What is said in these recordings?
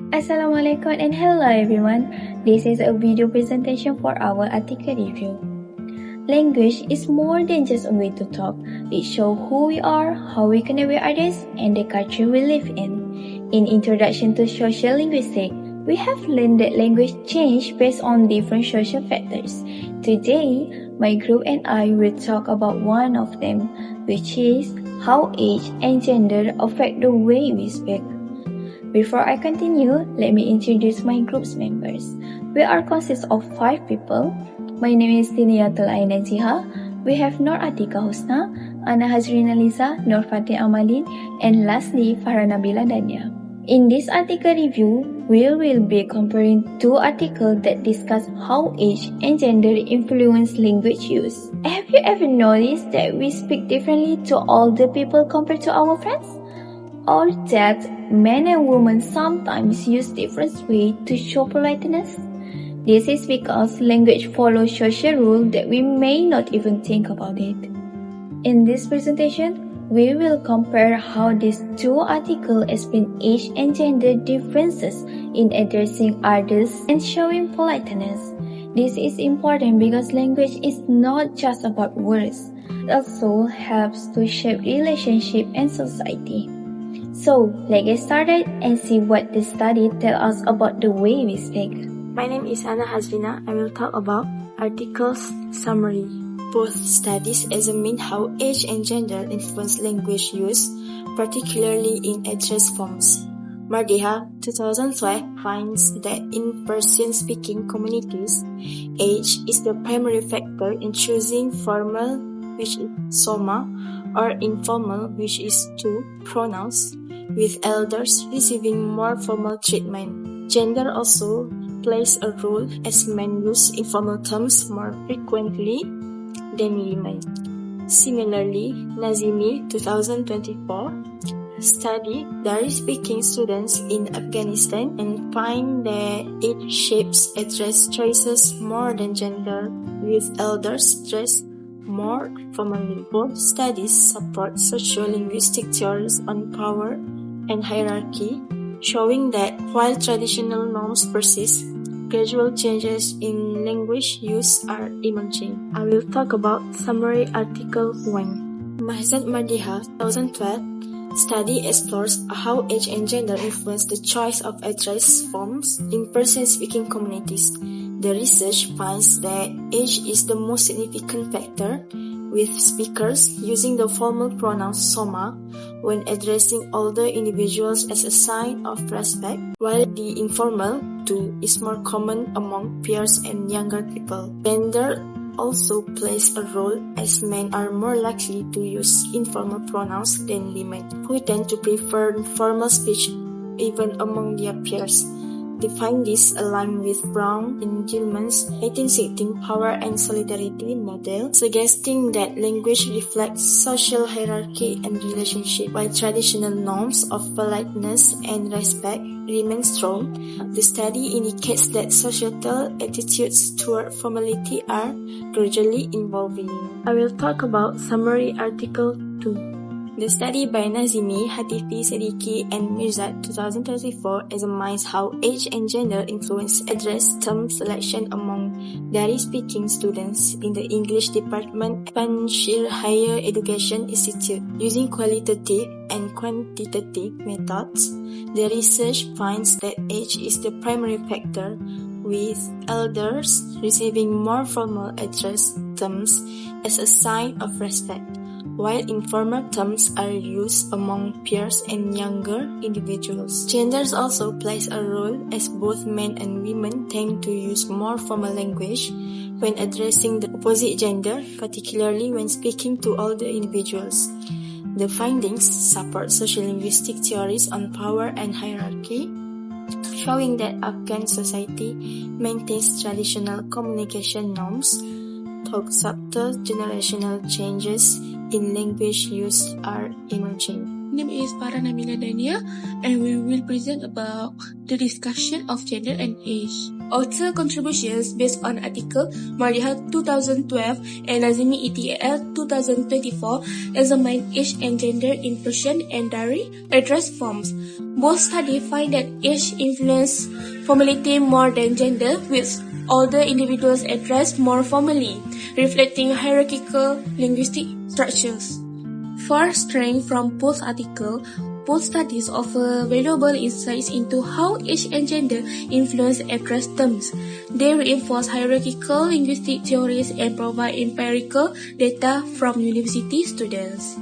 Assalamualaikum and hello everyone. This is a video presentation for our article review. Language is more than just a way to talk. It shows who we are, how we connect with others, and the culture we live in. In Introduction to Sociolinguistics, we have learned that language changes based on different social factors. Today, my group and I will talk about one of them, which is how age and gender affect the way we speak. Before I continue, let me introduce my group's members. We are consist of 5 people. My name is Tiniyatul Aina Jiha. We have Nur Atika Husna, Ana Hazrina Liza, Nur Fatih Amalin, and lastly Farah Nabila Dania. In this article review, we will be comparing 2 articles that discuss how age and gender influence language use. Have you ever noticed that we speak differently to older people compared to our friends? Or that men and women sometimes use different ways to show politeness? This is because language follows social rules that we may not even think about it. In this presentation, we will compare how these 2 articles explain age and gender differences in addressing others and showing politeness. This is important because language is not just about words. It also helps to shape relationship and society. So, let's get started and see what the study tells us about the way we speak. My name is Ana Hazrina. I will talk about articles summary. Both studies examine how age and gender influence language use, particularly in address forms. Mardeha, 2012, finds that in Persian-speaking communities, age is the primary factor in choosing formal, which is soma, or informal, which is tu, pronouns, with elders receiving more formal treatment. Gender also plays a role as men use informal terms more frequently than women. Similarly, Nazimi 2024 studied Dari-speaking students in Afghanistan and find that it shapes address choices more than gender, with elders dressed more formally. Both studies support sociolinguistic theories on power and hierarchy, showing that while traditional norms persist, gradual changes in language use are emerging. I will talk about summary article 1. Mahzad Mardeha 2012 study explores how age and gender influence the choice of address forms in Persian-speaking communities. The research finds that age is the most significant factor, with speakers using the formal pronoun soma when addressing older individuals as a sign of respect, while the informal tu is more common among peers and younger people. Gender also plays a role, as men are more likely to use informal pronouns than women, who tend to prefer formal speech even among their peers. The findings align with Brown and Gilman's 1816 Power and Solidarity model, suggesting that language reflects social hierarchy and relationship, while traditional norms of politeness and respect remain strong. The study indicates that societal attitudes toward formality are gradually evolving. I will talk about summary article 2. The study by Nazimi, Hatifi, Siddiqui, and Mirzad 2024 examines how age and gender influence address term selection among Dari-speaking students in the English department at Panjshir Higher Education Institute. Using qualitative and quantitative methods, the research finds that age is the primary factor, with elders receiving more formal address terms as a sign of respect, while informal terms are used among peers and younger individuals. Gender also plays a role, as both men and women tend to use more formal language when addressing the opposite gender, particularly when speaking to older individuals. The findings support sociolinguistic theories on power and hierarchy, showing that Afghan society maintains traditional communication norms, though subtle generational changes in language use are emerging. name is Paranamila Dania, and we will present about the discussion of gender and age. Author contributions based on article Mardiha 2012 and Nazimi ETAL 2024 examine age and gender in Persian and Dari address forms. Both studies find that age influences formality more than gender, with older individuals addressed more formally, reflecting hierarchical linguistic structures. For strength from both articles, both studies offer valuable insights into how age and gender influence address terms. They reinforce hierarchical linguistic theories and provide empirical data from university students.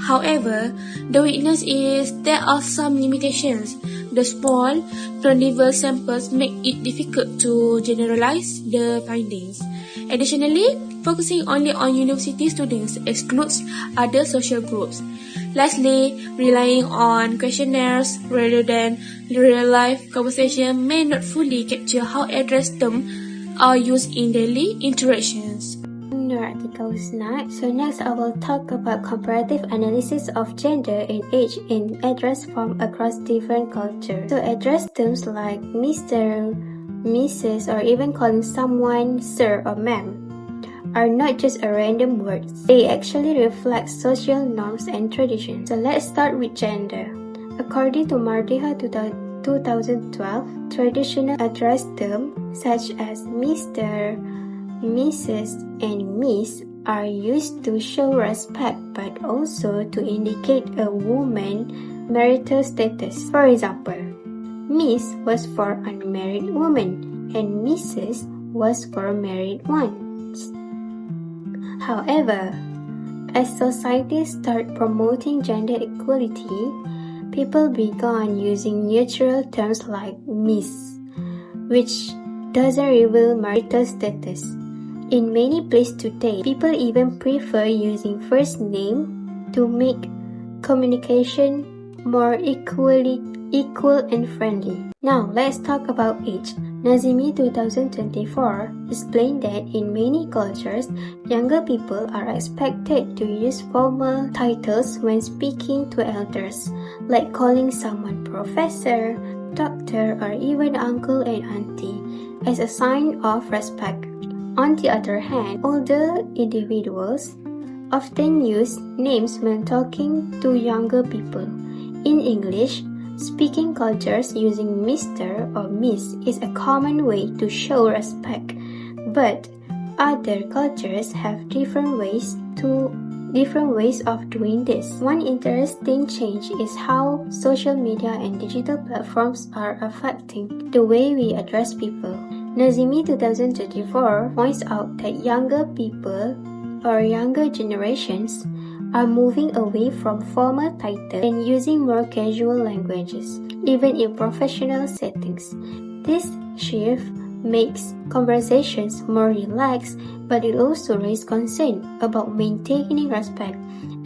However, the weakness is there are some limitations. The small, non-diverse samples make it difficult to generalize the findings. Additionally, focusing only on university students excludes other social groups. Lastly, relying on questionnaires rather than real-life conversation may not fully capture how address terms are used in daily interactions. The article is next. So next I will talk about comparative analysis of gender and age in address form across different cultures. So address terms like Mr., Mrs., or even calling someone sir or ma'am are not just a random words. They actually reflect social norms and traditions. So let's start with gender. According to Mardiha 2012, traditional address terms such as Mr., Mrs., and Miss are used to show respect but also to indicate a woman's marital status. For example, Miss was for unmarried women and Mrs. was for married ones. However, as society started promoting gender equality, people began using neutral terms like Miss, which doesn't reveal marital status. In many places today, people even prefer using first name to make communication more equal and friendly. Now, let's talk about age. Nazimi 2024 explained that in many cultures, younger people are expected to use formal titles when speaking to elders, like calling someone professor, doctor, or even uncle and auntie, as a sign of respect. On the other hand, older individuals often use names when talking to younger people. In English, speaking cultures using Mr. or Miss is a common way to show respect, but other cultures have different ways of doing this. One interesting change is how social media and digital platforms are affecting the way we address people. Nazimi 2024 points out that younger people or younger generations are moving away from formal titles and using more casual languages, even in professional settings. This shift makes conversations more relaxed, but it also raises concern about maintaining respect,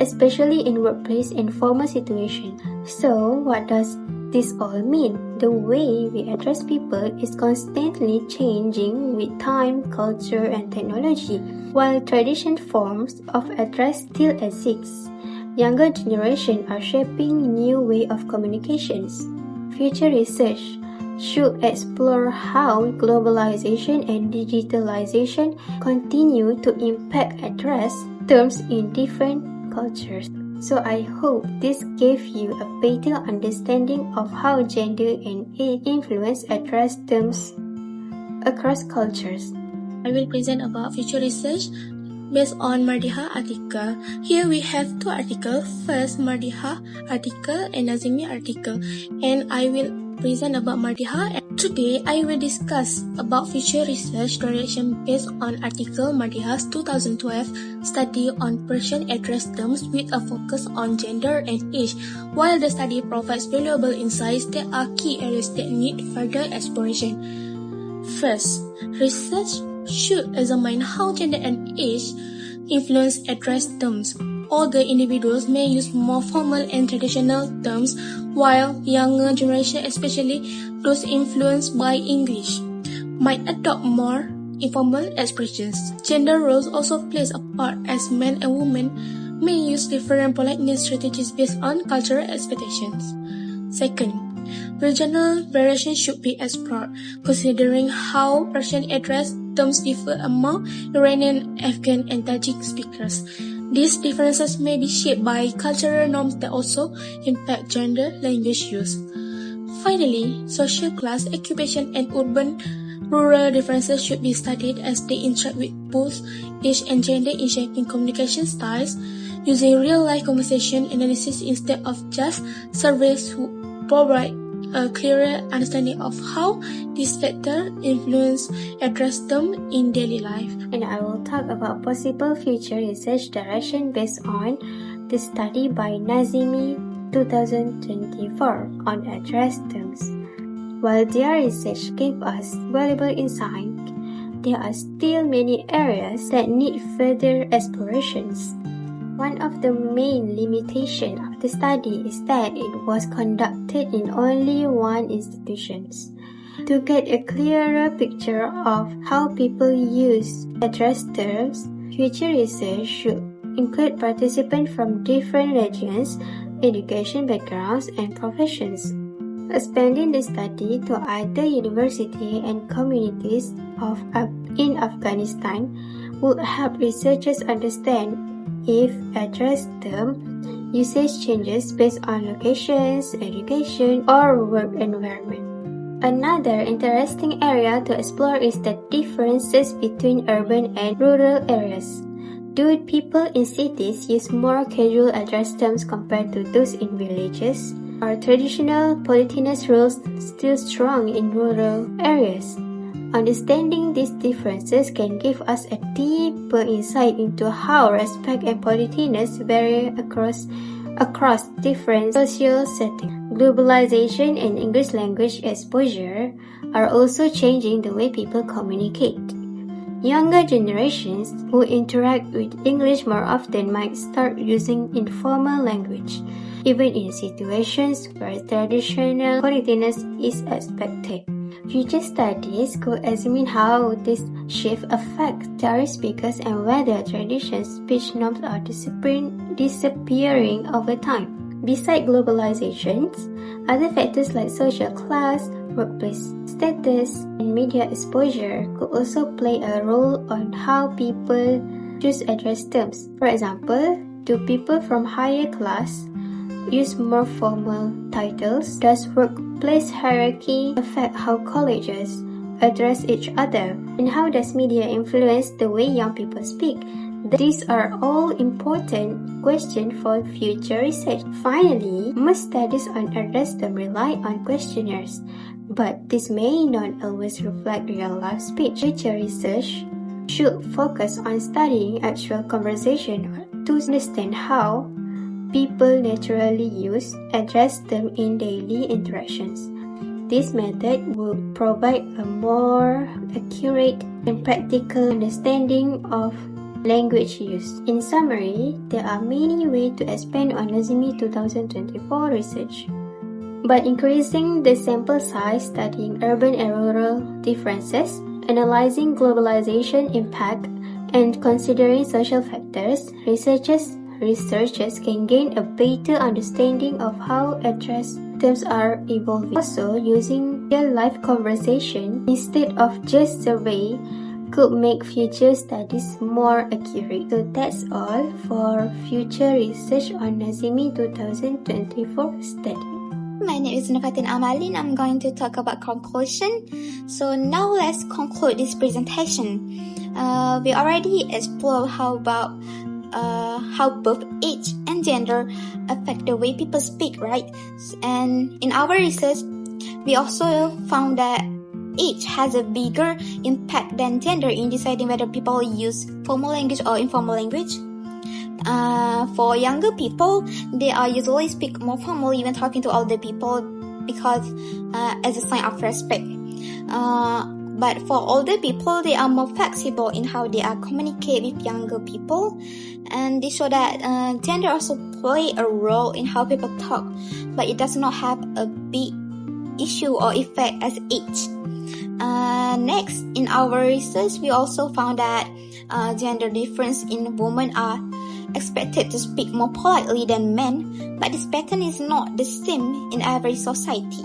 especially in workplace and formal situations. So, what does this all mean? The way we address people is constantly changing with time, culture, and technology. While traditional forms of address still exist, younger generations are shaping new ways of communications. Future research should explore how globalization and digitalization continue to impact address terms in different cultures. So I hope this gave you a better understanding of how gender and age influence address terms across cultures. I will present about future research based on Mardiha article. Here we have two articles. First, Mardiha article and Nazimi article, and I will present about Mardiha. Today, I will discuss about future research direction based on article Mardiha's 2012 study on Persian address terms with a focus on gender and age. While the study provides valuable insights, there are key areas that need further exploration. First, research should examine how gender and age influence address terms. Older individuals may use more formal and traditional terms, while younger generation, especially those influenced by English, might adopt more informal expressions. Gender roles also plays a part, as men and women may use different politeness strategies based on cultural expectations. Second, regional variation should be explored, considering how Persian address terms differ among Iranian, Afghan, and Tajik speakers. These differences may be shaped by cultural norms that also impact gender language use. Finally, social class, occupation, and urban-rural differences should be studied as they interact with both age and gender in shaping communication styles, using real-life conversation analysis instead of just surveys who provide a clearer understanding of how these factors influence address terms in daily life. And I will talk about possible future research direction based on the study by Nazimi 2024 on address terms. While their research gave us valuable insight, there are still many areas that need further explorations. One of the main limitations of the study is that it was conducted in only one institution. To get a clearer picture of how people use address terms, future research should include participants from different regions, education backgrounds, and professions. Expanding the study to other universities and communities in Afghanistan would help researchers understand if address term usage changes based on locations, education, or work environment. Another interesting area to explore is the differences between urban and rural areas. Do people in cities use more casual address terms compared to those in villages? Are traditional politeness rules still strong in rural areas? Understanding these differences can give us a deeper insight into how respect and politeness vary across different social settings. Globalization and English language exposure are also changing the way people communicate. Younger generations who interact with English more often might start using informal language, even in situations where traditional politeness is expected. Future studies could examine how this shift affects Dari speakers and whether traditional speech norms are disappearing over time. Besides globalization, other factors like social class, workplace status, and media exposure could also play a role on how people choose address terms. For example, do people from higher class use more formal titles? Does workplace hierarchy affect how colleges address each other? And how does media influence the way young people speak? These are all important questions for future research. Finally, most studies on address terms rely on questionnaires, but this may not always reflect real-life speech. Future research should focus on studying actual conversation to understand how people naturally use address terms in daily interactions. This method will provide a more accurate and practical understanding of language use. In summary, there are many ways to expand on Nazimi 2024 research. By increasing the sample size, studying urban and rural differences, analyzing globalization impact, and considering social factors, researchers can gain a better understanding of how address terms are evolving. Also, using real-life conversation instead of just survey could make future studies more accurate. So that's all for future research on Nazimi 2024 study. My name is Nufatin Amalin. I'm going to talk about conclusion. So now let's conclude this presentation. We already explored how both age and gender affect the way people speak, right? And in our research, we also found that age has a bigger impact than gender in deciding whether people use formal language or informal language. For younger people, they are usually speak more formally when talking to older people because as a sign of respect. But for older people, they are more flexible in how they are communicate with younger people, and they show that gender also play a role in how people talk, but it does not have a big issue or effect as age. Next, in our research, we also found that gender difference in women are expected to speak more politely than men, but this pattern is not the same in every society.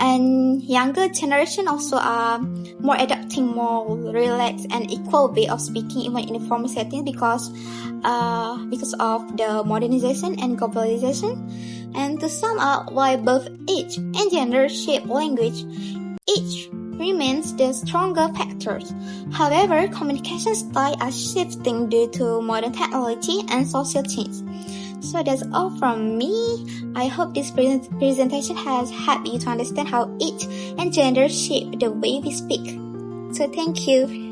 And younger generation also are more adopting more relaxed and equal way of speaking even in a formal setting because of the modernization and globalization. And to sum up, while both age and gender shape language, age remains the stronger factors. However, communication styles are shifting due to modern technology and social change. So that's all from me. I hope this presentation has helped you to understand how age and gender shape the way we speak. So thank you.